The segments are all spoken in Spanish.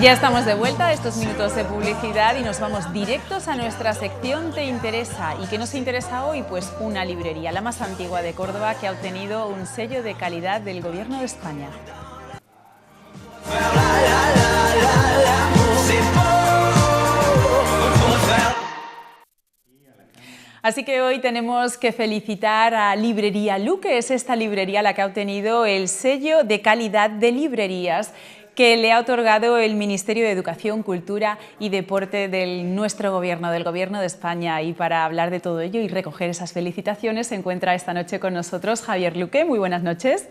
Ya estamos de vuelta, estos minutos de publicidad, y nos vamos directos a nuestra sección Te Interesa. ¿Y qué nos interesa hoy? Pues una librería, la más antigua de Córdoba, que ha obtenido un sello de calidad del Gobierno de España. Así que hoy tenemos que felicitar a Librería Luque. Es esta librería la que ha obtenido el sello de calidad de librerías que le ha otorgado el Ministerio de Educación, Cultura y Deporte de nuestro Gobierno, del Gobierno de España. Y para hablar de todo ello y recoger esas felicitaciones se encuentra esta noche con nosotros Javier Luque. Muy buenas noches.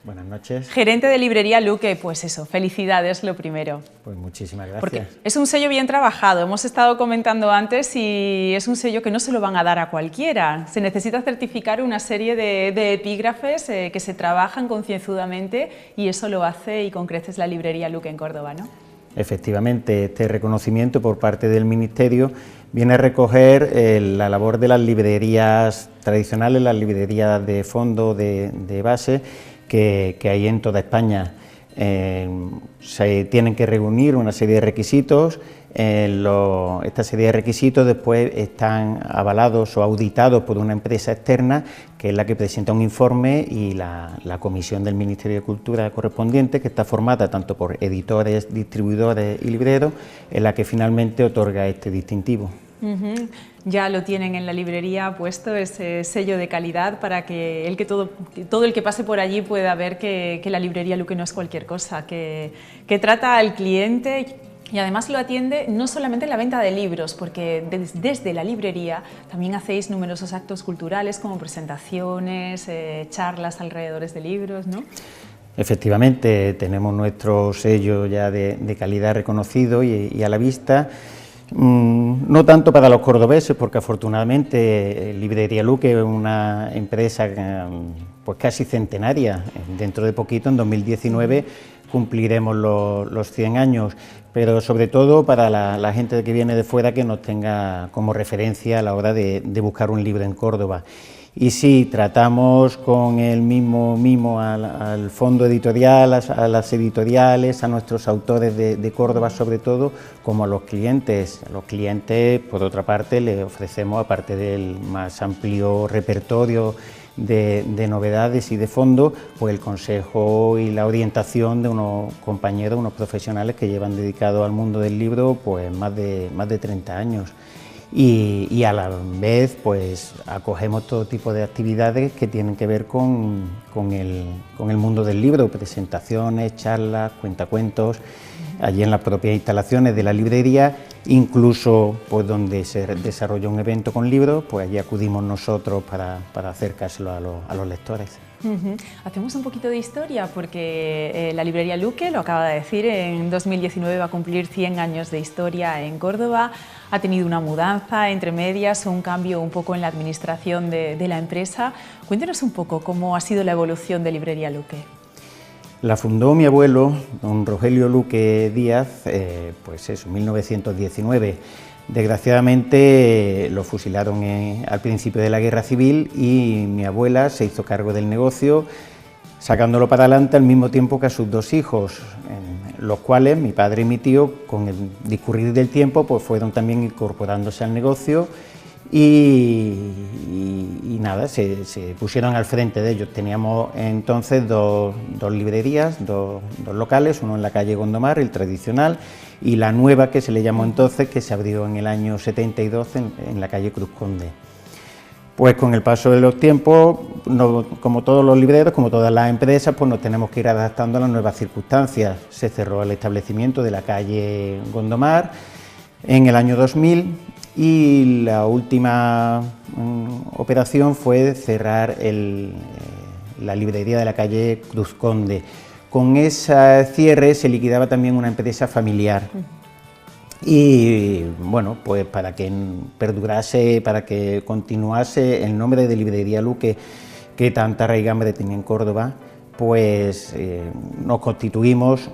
Buenas noches. Gerente de Librería Luque. Pues eso, felicidades lo primero. Pues muchísimas gracias. Porque es un sello bien trabajado, hemos estado comentando antes, y es un sello que no se lo van a dar a cualquiera. Se necesita certificar una serie de epígrafes que se trabajan concienzudamente, y eso lo hace y con creces la Librería Luque en Córdoba, ¿no? Efectivamente, este reconocimiento por parte del Ministerio viene a recoger la labor de las librerías tradicionales, las librerías de fondo, de base, que hay en toda España. Se tienen que reunir una serie de requisitos. Esta serie de requisitos después están avalados o auditados por una empresa externa, que es la que presenta un informe, y la comisión del Ministerio de Cultura correspondiente, que está formada tanto por editores, distribuidores y libreros, es la que finalmente otorga este distintivo. Ya lo tienen en la librería puesto, ese sello de calidad, para que todo el que pase por allí pueda ver que la Librería Luque no es cualquier cosa, que trata al cliente. Y además lo atiende no solamente en la venta de libros, porque desde la librería también hacéis numerosos actos culturales como presentaciones, charlas alrededor de libros, ¿no? Efectivamente, tenemos nuestro sello ya de calidad reconocido y a la vista. No tanto para los cordobeses, porque afortunadamente Librería Luque es una empresa pues casi centenaria. Dentro de poquito, en 2019, cumpliremos los 100 años, pero sobre todo para la gente que viene de fuera, que nos tenga como referencia a la hora de buscar un libro en Córdoba. Y sí, tratamos con el mismo mimo al fondo editorial, a las editoriales, a nuestros autores de Córdoba sobre todo, como a los clientes. A los clientes, por otra parte, les ofrecemos, aparte del más amplio repertorio de novedades y de fondo, pues el consejo y la orientación de unos compañeros, unos profesionales que llevan dedicados al mundo del libro pues más de 30 años. Y a la vez pues acogemos todo tipo de actividades que tienen que ver con el mundo del libro, presentaciones, charlas, cuentacuentos, allí en las propias instalaciones de la librería, incluso pues donde se desarrolla un evento con libros, pues allí acudimos nosotros para acercárselo a los lectores. Hacemos un poquito de historia, porque la Librería Luque, lo acaba de decir, en 2019 va a cumplir 100 años de historia en Córdoba. Ha tenido una mudanza entre medias, un cambio un poco en la administración de la empresa. Cuéntenos un poco cómo ha sido la evolución de Librería Luque. La fundó mi abuelo, don Rogelio Luque Díaz, pues eso, en 1919. Desgraciadamente lo fusilaron al principio de la Guerra Civil, y mi abuela se hizo cargo del negocio, sacándolo para adelante al mismo tiempo que a sus dos hijos, los cuales mi padre y mi tío, con el discurrir del tiempo, pues fueron también incorporándose al negocio y nada, se pusieron al frente de ellos. Teníamos entonces dos librerías, dos locales, uno en la calle Gondomar, el tradicional, y la nueva, que se le llamó entonces, que se abrió en el año 72 en la calle Cruz Conde. Pues con el paso de los tiempos, como todos los libreros, como todas las empresas, pues nos tenemos que ir adaptando a las nuevas circunstancias. Se cerró el establecimiento de la calle Gondomar en el año 2000, y la última operación fue cerrar la librería de la calle Cruz Conde. Con ese cierre se liquidaba también una empresa familiar. Y bueno, pues para que perdurase, para que continuase el nombre de Librería Luque, que tanta raigambre tenía en Córdoba, pues nos constituimos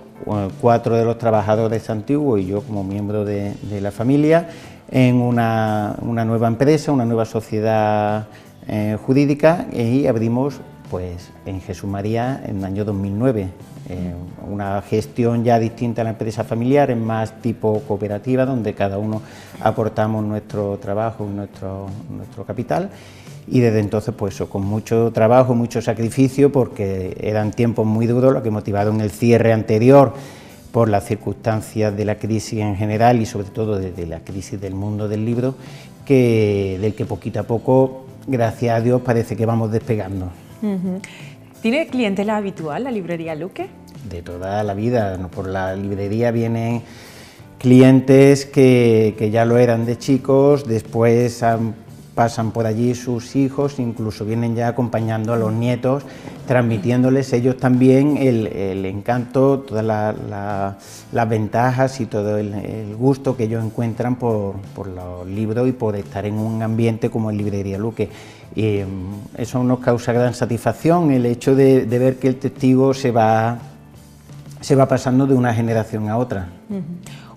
4 de los trabajadores antiguos y yo como miembro de la familia en una nueva empresa, una nueva sociedad jurídica, y abrimos pues en Jesús María en el año 2009. Una gestión ya distinta a la empresa familiar, es más tipo cooperativa, donde cada uno aportamos nuestro trabajo y nuestro capital. Y desde entonces, pues con mucho trabajo, mucho sacrificio, porque eran tiempos muy duros, lo que motivado en el cierre anterior por las circunstancias de la crisis en general y sobre todo desde la crisis del mundo del libro, del que poquito a poco, gracias a Dios, parece que vamos despegando. ¿Tiene clientela habitual la librería Luque? De toda la vida, por la librería vienen clientes que ya lo eran de chicos, después pasan por allí sus hijos, incluso vienen ya acompañando a los nietos, transmitiéndoles ellos también el encanto, todas las ventajas y todo el gusto que ellos encuentran por los libros y por estar en un ambiente como en Librería Luque. Y eso nos causa gran satisfacción, el hecho de ver que el testigo se va pasando de una generación a otra.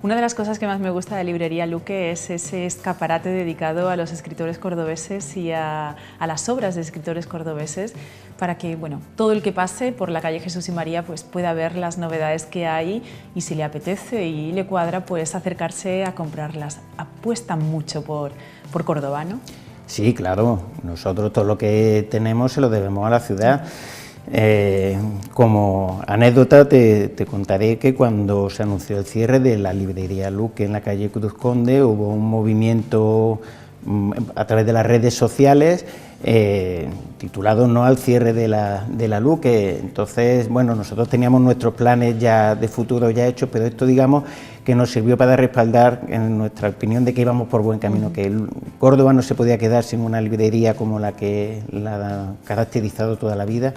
Una de las cosas que más me gusta de Librería Luque es ese escaparate dedicado a los escritores cordobeses y a las obras de escritores cordobeses, para que todo el que pase por la calle Jesús y María pues pueda ver las novedades que hay y si le apetece y le cuadra pues acercarse a comprarlas. Apuestan mucho por Córdoba, ¿no? Sí, claro, nosotros todo lo que tenemos se lo debemos a la ciudad. Como anécdota te contaré que cuando se anunció el cierre de la librería Luque en la calle Cruz Conde hubo un movimiento a través de las redes sociales titulado No al cierre de la Luque. Entonces, nosotros teníamos nuestros planes ya de futuro ya hechos, pero esto digamos que nos sirvió para respaldar en nuestra opinión de que íbamos por buen camino, que Córdoba no se podía quedar sin una librería como la que la ha caracterizado toda la vida.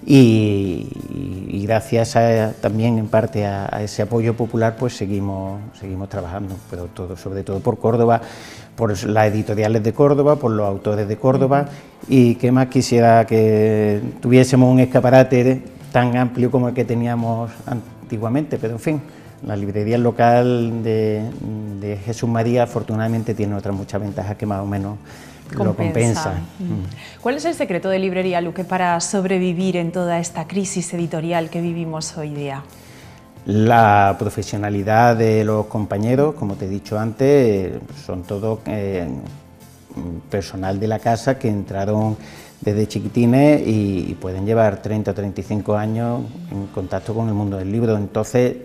Y gracias también en parte a ese apoyo popular pues seguimos trabajando, pero sobre todo por Córdoba, por las editoriales de Córdoba, por los autores de Córdoba, y qué más quisiera que tuviésemos un escaparate tan amplio como el que teníamos antiguamente, pero en fin, la librería local de Jesús María afortunadamente tiene otras muchas ventajas que más o menos lo compensa. ¿Cuál es el secreto de Librería Luque para sobrevivir en toda esta crisis editorial que vivimos hoy día? La profesionalidad de los compañeros, como te he dicho antes, son todos personal de la casa que entraron desde chiquitines y pueden llevar 30 o 35 años en contacto con el mundo del libro, entonces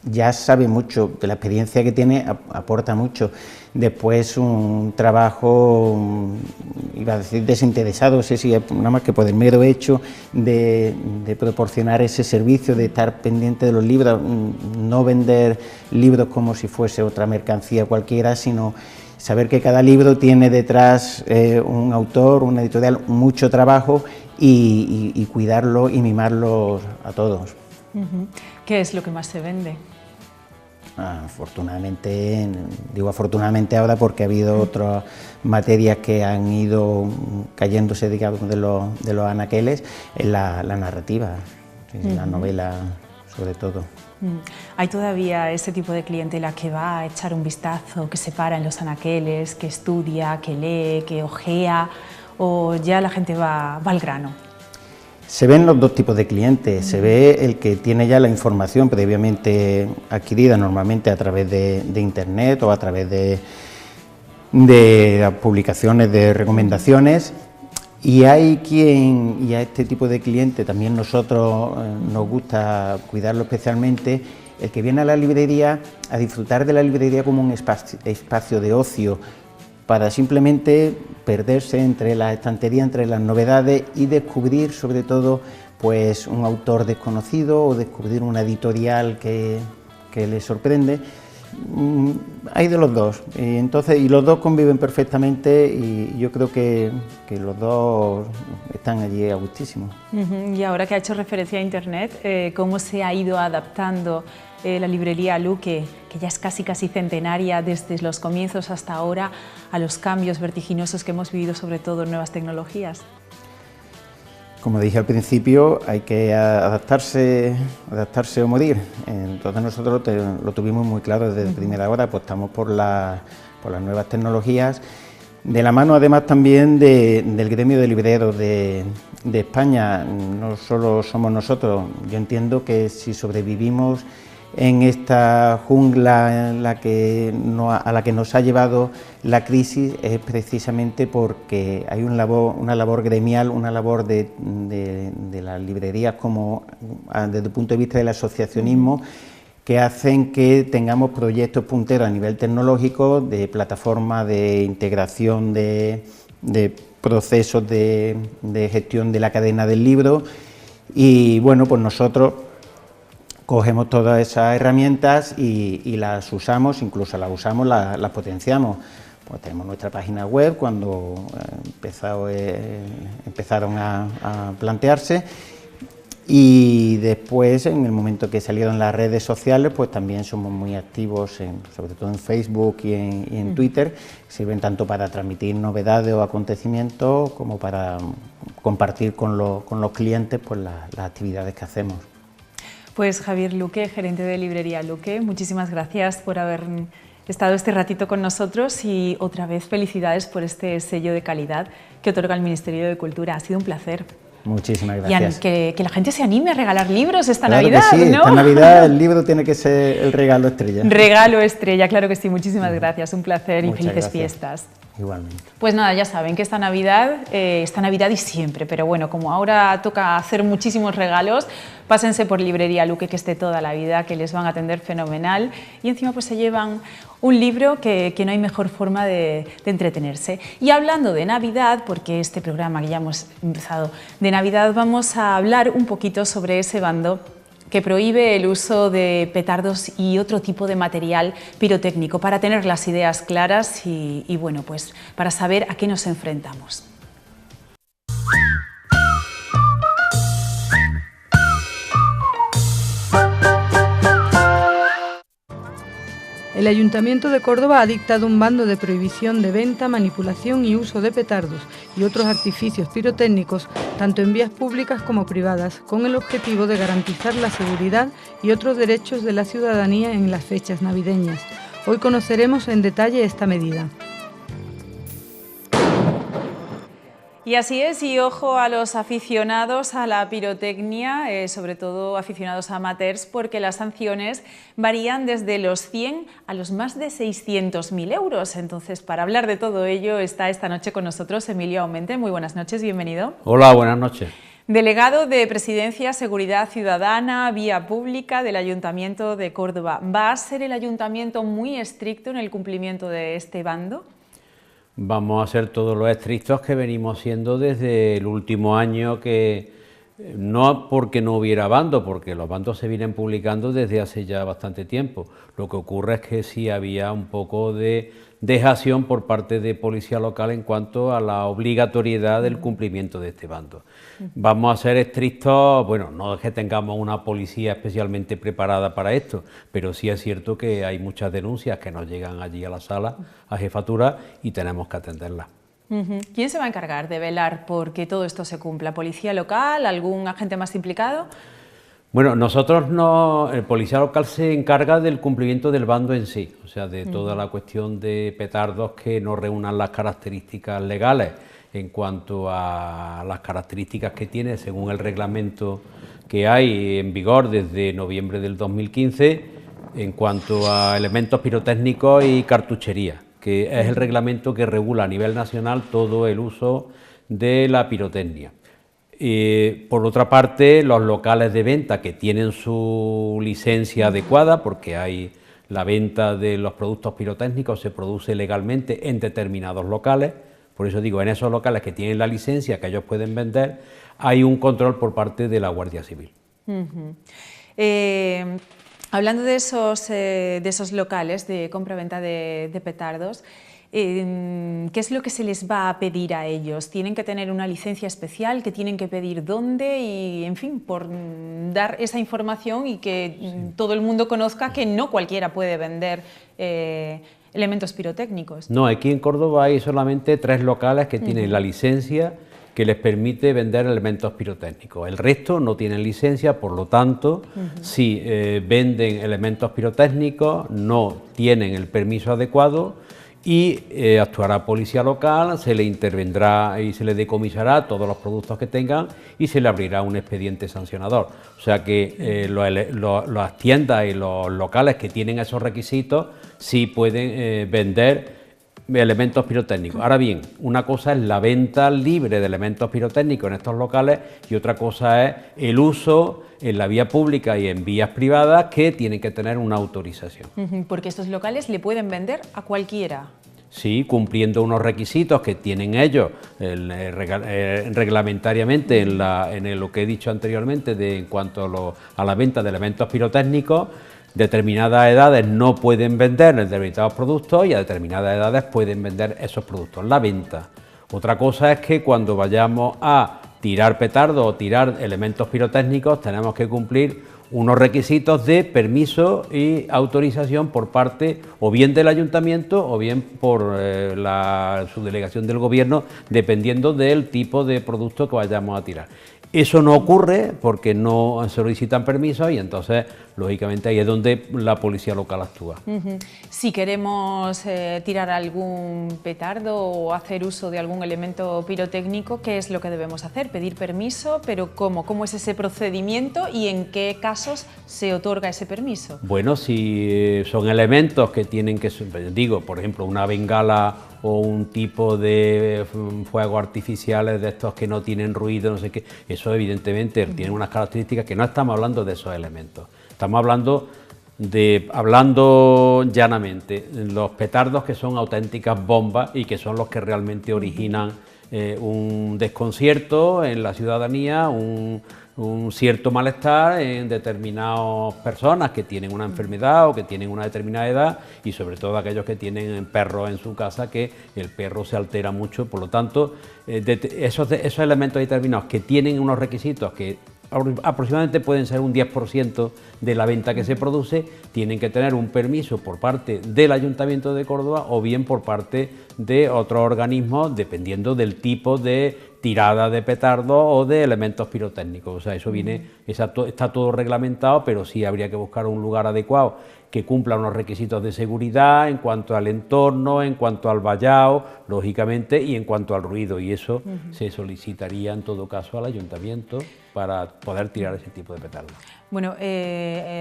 ya sabe mucho, de la experiencia que tiene aporta mucho. Después un trabajo, iba a decir desinteresado, no sé si nada más que por el mero hecho de proporcionar ese servicio, de estar pendiente de los libros, no vender libros como si fuese otra mercancía cualquiera, sino saber que cada libro tiene detrás un autor, una editorial, mucho trabajo y cuidarlo y mimarlo a todos. ¿Qué es lo que más se vende? Afortunadamente, digo afortunadamente ahora porque ha habido otras materias que han ido cayéndose, digamos, de los anaqueles, en la narrativa, en la novela sobre todo. ¿Hay todavía ese tipo de clientela que va a echar un vistazo, que se para en los anaqueles, que estudia, que lee, que ojea, o ya la gente va al grano? Se ven los dos tipos de clientes, se ve el que tiene ya la información previamente adquirida, normalmente a través de internet o a través de las publicaciones de recomendaciones, y hay quien, y a este tipo de cliente también nosotros nos gusta cuidarlo especialmente, el que viene a la librería a disfrutar de la librería como un espacio de ocio, para simplemente perderse entre la estantería, entre las novedades y descubrir sobre todo pues un autor desconocido o descubrir una editorial que le sorprende. Hay de los dos, y los dos conviven perfectamente y yo creo que los dos están allí a gustísimo. Y ahora que ha hecho referencia a Internet, ¿cómo se ha ido adaptando la librería Luque, que ya es casi centenaria desde los comienzos hasta ahora, a los cambios vertiginosos que hemos vivido, sobre todo en nuevas tecnologías? Como dije al principio, hay que adaptarse o morir. Entonces nosotros lo tuvimos muy claro desde primera hora, apostamos por las nuevas tecnologías de la mano además también del gremio de libreros de España. No solo somos nosotros, yo entiendo que si sobrevivimos en esta jungla en a la que nos ha llevado la crisis, es precisamente porque hay una labor gremial, una labor de las librerías como desde el punto de vista del asociacionismo, que hacen que tengamos proyectos punteros a nivel tecnológico, de plataforma de integración de procesos de gestión de la cadena del libro. Y bueno, pues nosotros cogemos todas esas herramientas y las usamos, incluso las potenciamos. Pues tenemos nuestra página web cuando empezaron a plantearse, y después, en el momento que salieron las redes sociales, pues también somos muy activos, sobre todo en Facebook y en Twitter. Sirven tanto para transmitir novedades o acontecimientos como para compartir con los clientes pues las actividades que hacemos. Pues Javier Luque, gerente de Librería Luque, muchísimas gracias por haber estado este ratito con nosotros y otra vez felicidades por este sello de calidad que otorga el Ministerio de Cultura. Ha sido un placer. Muchísimas gracias. Y que la gente se anime a regalar libros esta claro Navidad, que sí, ¿no? Esta Navidad el libro tiene que ser el regalo estrella. Regalo estrella, claro que sí. Muchísimas gracias, un placer. Muchas y felices gracias. fiestas. Igualmente. Pues nada, ya saben que esta Navidad y siempre, pero bueno, como ahora toca hacer muchísimos regalos, pásense por Librería Luque, que esté toda la vida, que les van a atender fenomenal, y encima pues se llevan un libro que no hay mejor forma de entretenerse. Y hablando de Navidad, porque este programa que ya hemos empezado de Navidad, vamos a hablar un poquito sobre ese bando que prohíbe el uso de petardos y otro tipo de material pirotécnico para tener las ideas claras y bueno, pues para saber a qué nos enfrentamos. El Ayuntamiento de Córdoba ha dictado un bando de prohibición de venta, manipulación y uso de petardos y otros artificios pirotécnicos, tanto en vías públicas como privadas, con el objetivo de garantizar la seguridad y otros derechos de la ciudadanía en las fechas navideñas. Hoy conoceremos en detalle esta medida. Y así es, y ojo a los aficionados a la pirotecnia, sobre todo aficionados amateurs, porque las sanciones varían desde los 100 a los más de 600.000 euros. Entonces, para hablar de todo ello, está esta noche con nosotros Emilio Aumente. Muy buenas noches, bienvenido. Hola, buenas noches. Delegado de Presidencia, Seguridad Ciudadana, Vía Pública del Ayuntamiento de Córdoba. ¿Va a ser el Ayuntamiento muy estricto en el cumplimiento de este bando? Vamos a ser todos los estrictos que venimos siendo desde el último año, que no porque no hubiera bando, porque los bandos se vienen publicando desde hace ya bastante tiempo. Lo que ocurre es que sí había un poco de dejación por parte de policía local en cuanto a la obligatoriedad del cumplimiento de este bando. Vamos a ser estrictos, bueno, no es que tengamos una policía especialmente preparada para esto, pero sí es cierto que hay muchas denuncias que nos llegan allí a la sala, a jefatura, y tenemos que atenderlas. ¿Quién se va a encargar de velar por que todo esto se cumpla? ¿Policía local? ¿Algún agente más implicado? Bueno, nosotros no, el policía local se encarga del cumplimiento del bando en sí, o sea, de toda la cuestión de petardos que no reúnan las características legales en cuanto a las características que tiene según el reglamento que hay en vigor desde noviembre del 2015 en cuanto a elementos pirotécnicos y cartuchería, que es el reglamento que regula a nivel nacional todo el uso de la pirotecnia. Por otra parte, los locales de venta que tienen su licencia adecuada, porque hay la venta de los productos pirotécnicos se produce legalmente en determinados locales, por eso digo, en esos locales que tienen la licencia que ellos pueden vender, hay un control por parte de la Guardia Civil. Hablando de esos locales de compra-venta de petardos, ¿qué es lo que se les va a pedir a ellos? ¿Tienen que tener una licencia especial? ¿Qué tienen que pedir dónde? Y, en fin, por dar esa información y que todo el mundo conozca que no cualquiera puede vender elementos pirotécnicos. No, aquí en Córdoba hay solamente 3 locales que tienen la licencia que les permite vender elementos pirotécnicos. El resto no tienen licencia, por lo tanto, si venden elementos pirotécnicos no tienen el permiso adecuado y actuará policía local, se le intervendrá y se le decomisará todos los productos que tengan y se le abrirá un expediente sancionador. O sea que las tiendas y los locales que tienen esos requisitos sí pueden vender elementos pirotécnicos. Ahora bien, una cosa es la venta libre de elementos pirotécnicos en estos locales y otra cosa es el uso en la vía pública y en vías privadas, que tienen que tener una autorización. Porque estos locales le pueden vender a cualquiera. Sí, cumpliendo unos requisitos que tienen ellos reglamentariamente en lo que he dicho anteriormente en cuanto a la venta de elementos pirotécnicos. Determinadas edades no pueden vender determinados productos y a determinadas edades pueden vender esos productos. La venta. Otra cosa es que cuando vayamos a tirar petardos o tirar elementos pirotécnicos tenemos que cumplir unos requisitos de permiso y autorización por parte o bien del ayuntamiento o bien por la subdelegación del gobierno, dependiendo del tipo de producto que vayamos a tirar. Eso no ocurre porque no solicitan permisos y entonces, lógicamente, ahí es donde la policía local actúa. Si queremos tirar algún petardo o hacer uso de algún elemento pirotécnico, ¿qué es lo que debemos hacer? ¿Pedir permiso? ¿Pero cómo? ¿Cómo es ese procedimiento y en qué casos se otorga ese permiso? Bueno, si son elementos que tienen que, digo, por ejemplo, una bengala o un tipo de fuegos artificiales de estos que no tienen ruido, no sé qué, eso evidentemente tiene unas características que no estamos hablando de esos elementos. Estamos hablando llanamente, los petardos que son auténticas bombas y que son los que realmente originan un desconcierto en la ciudadanía, un cierto malestar en determinadas personas que tienen una enfermedad o que tienen una determinada edad y sobre todo aquellos que tienen perros en su casa, que el perro se altera mucho. Por lo tanto, esos elementos determinados que tienen unos requisitos que aproximadamente pueden ser un 10% de la venta que se produce, tienen que tener un permiso por parte del Ayuntamiento de Córdoba o bien por parte de otros organismos, dependiendo del tipo de tirada de petardos o de elementos pirotécnicos. O sea, eso está todo reglamentado, pero sí habría que buscar un lugar adecuado que cumpla unos requisitos de seguridad en cuanto al entorno, en cuanto al vallado, lógicamente, y en cuanto al ruido, y eso se solicitaría en todo caso al ayuntamiento para poder tirar ese tipo de petardos. Bueno,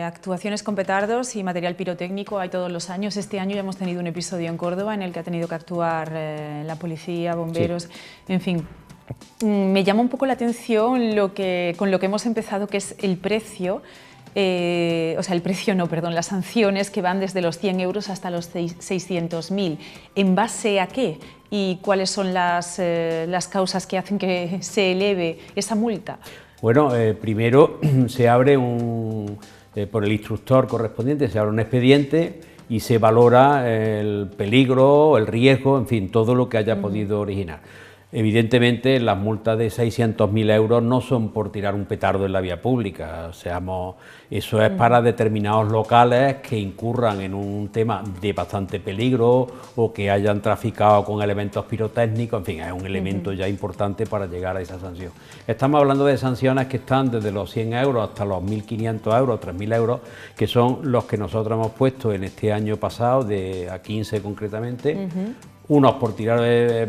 actuaciones con petardos y material pirotécnico hay todos los años. Este año ya hemos tenido un episodio en Córdoba en el que ha tenido que actuar la policía, bomberos, sí. En fin. Me llama un poco la atención con lo que hemos empezado, que es el precio. Las sanciones que van desde los 100 euros hasta los 600.000. ¿En base a qué? ¿Y cuáles son las causas que hacen que se eleve esa multa? Bueno, primero se abre por el instructor correspondiente, se abre un expediente y se valora el peligro, el riesgo, en fin, todo lo que haya podido originar. Evidentemente, las multas de 600.000 euros no son por tirar un petardo en la vía pública, eso es para determinados locales que incurran en un tema de bastante peligro o que hayan traficado con elementos pirotécnicos, en fin, es un elemento ya importante para llegar a esa sanción. Estamos hablando de sanciones que están desde los 100 euros hasta los 1.500 euros, 3.000 euros, que son los que nosotros hemos puesto en este año pasado, a 15 concretamente. Unos por tirar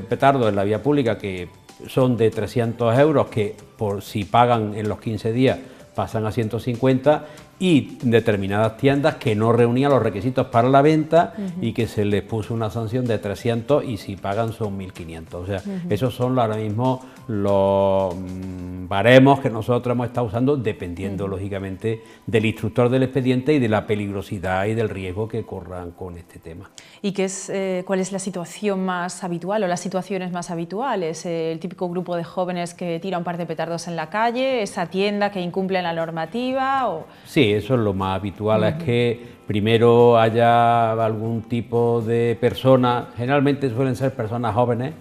petardos en la vía pública, que son de 300 euros, que si pagan en los 15 días pasan a 150, y determinadas tiendas que no reunían los requisitos para la venta y que se les puso una sanción de 300 y si pagan son 1.500. O sea, esos son ahora mismo los baremos que nosotros hemos estado usando, dependiendo lógicamente del instructor del expediente y de la peligrosidad y del riesgo que corran con este tema. ¿Y cuál es la situación más habitual o las situaciones más habituales? ¿El típico grupo de jóvenes que tira un par de petardos en la calle, esa tienda que incumple la normativa? Sí, eso es lo más habitual, es que primero haya algún tipo de persona, generalmente suelen ser personas jóvenes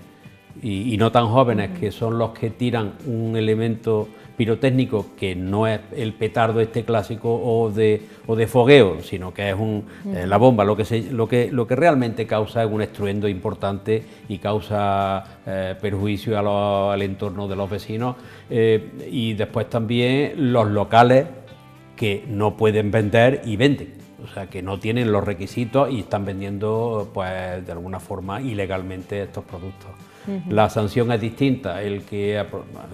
y no tan jóvenes, que son los que tiran un elemento pirotécnico que no es el petardo este clásico o de fogueo, sino que es la bomba. Lo que realmente causa es un estruendo importante y causa perjuicio al entorno de los vecinos, y después también los locales que no pueden vender y venden. o sea que no tienen los requisitos y están vendiendo pues de alguna forma ilegalmente estos productos. La sanción es distinta,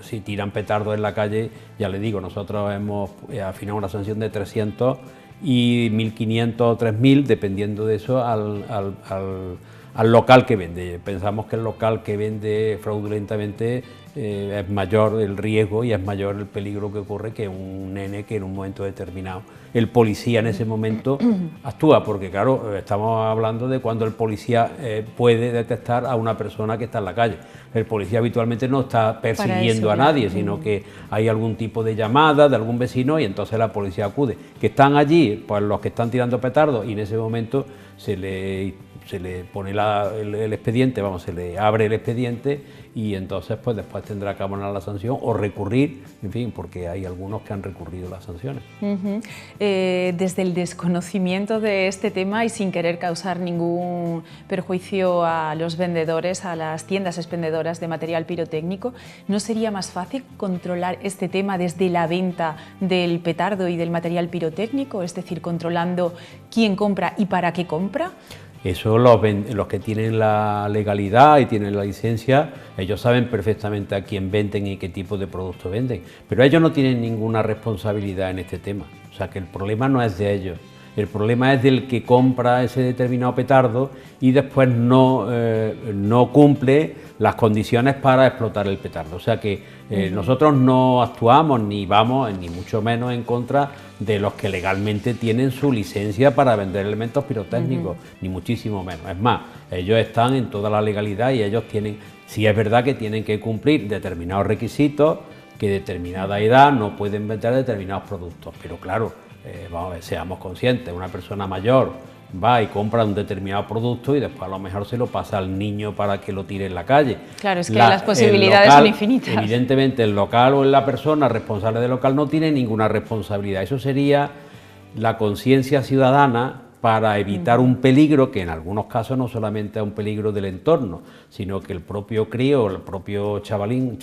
si tiran petardos en la calle, ya le digo, nosotros hemos afinado una sanción de 300 y 1.500 o 3.000, dependiendo de eso, al local que vende. Pensamos que el local que vende fraudulentamente es mayor el riesgo y es mayor el peligro que ocurre que un nene que en un momento determinado. El policía en ese momento actúa, porque claro, estamos hablando de cuando el policía puede detectar a una persona que está en la calle. El policía habitualmente no está persiguiendo a nadie, sino que hay algún tipo de llamada de algún vecino y entonces la policía acude. Que están allí, pues los que están tirando petardos, y en ese momento se le pone el expediente, se le abre el expediente y entonces pues después tendrá que abonar la sanción o recurrir, en fin, porque hay algunos que han recurrido las sanciones. Desde el desconocimiento de este tema y sin querer causar ningún perjuicio a los vendedores, a las tiendas expendedoras de material pirotécnico, ¿no sería más fácil controlar este tema desde la venta del petardo y del material pirotécnico? Es decir, controlando quién compra y para qué compra. Eso los que tienen la legalidad y tienen la licencia, ellos saben perfectamente a quién venden y qué tipo de producto venden, pero ellos no tienen ninguna responsabilidad en este tema, o sea que el problema no es de ellos, el problema es del que compra ese determinado petardo y después no cumple las condiciones para explotar el petardo, o sea que nosotros no actuamos ni vamos ni mucho menos en contra de los que legalmente tienen su licencia para vender elementos pirotécnicos, ni muchísimo menos. Es más, ellos están en toda la legalidad y ellos tienen, sí es verdad que tienen que cumplir determinados requisitos, que determinada edad no pueden vender determinados productos, pero claro, seamos conscientes, una persona mayor va y compra un determinado producto y después a lo mejor se lo pasa al niño para que lo tire en la calle. Claro, es que las posibilidades son infinitas. Evidentemente el local o la persona responsable del local no tiene ninguna responsabilidad. Eso sería la conciencia ciudadana para evitar un peligro que en algunos casos no solamente es un peligro del entorno, sino que el propio crío, el propio chavalón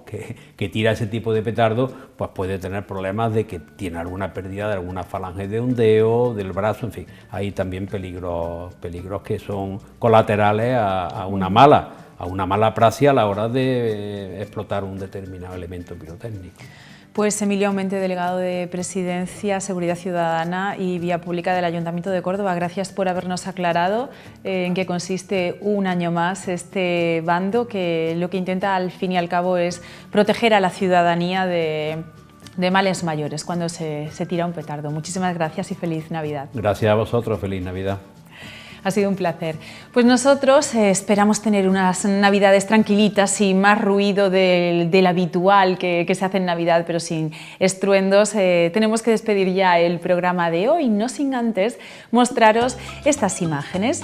que tira ese tipo de petardo, pues puede tener problemas de que tiene alguna pérdida de alguna falange de un dedo, del brazo, en fin, hay también peligros que son colaterales a una mala praxis a la hora de explotar un determinado elemento pirotécnico. Pues Emilio Aumente, delegado de Presidencia, Seguridad Ciudadana y Vía Pública del Ayuntamiento de Córdoba, gracias por habernos aclarado en qué consiste un año más este bando, que lo que intenta al fin y al cabo es proteger a la ciudadanía de males mayores cuando se tira un petardo. Muchísimas gracias y feliz Navidad. Gracias a vosotros, feliz Navidad. Ha sido un placer. Pues nosotros esperamos tener unas Navidades tranquilitas, sin más ruido del habitual que se hace en Navidad, pero sin estruendos. Tenemos que despedir ya el programa de hoy, no sin antes mostraros estas imágenes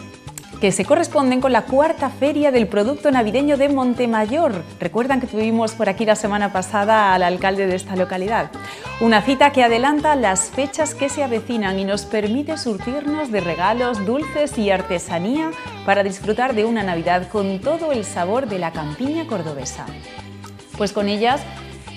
que se corresponden con la cuarta feria del producto navideño de Montemayor. Recuerdan que tuvimos por aquí la semana pasada al alcalde de esta localidad. Una cita que adelanta las fechas que se avecinan y nos permite surtirnos de regalos, dulces y artesanía para disfrutar de una Navidad con todo el sabor de la campiña cordobesa. Pues con ellas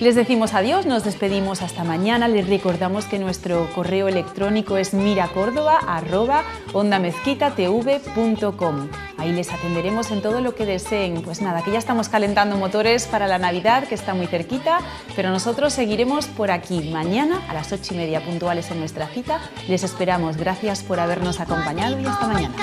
les decimos adiós, nos despedimos hasta mañana. Les recordamos que nuestro correo electrónico es miracordoba@ondamezquitatv.com. Ahí les atenderemos en todo lo que deseen. Pues nada, que ya estamos calentando motores para la Navidad, que está muy cerquita, pero nosotros seguiremos por aquí mañana a las 8:30 puntuales en nuestra cita. Les esperamos. Gracias por habernos acompañado y hasta mañana.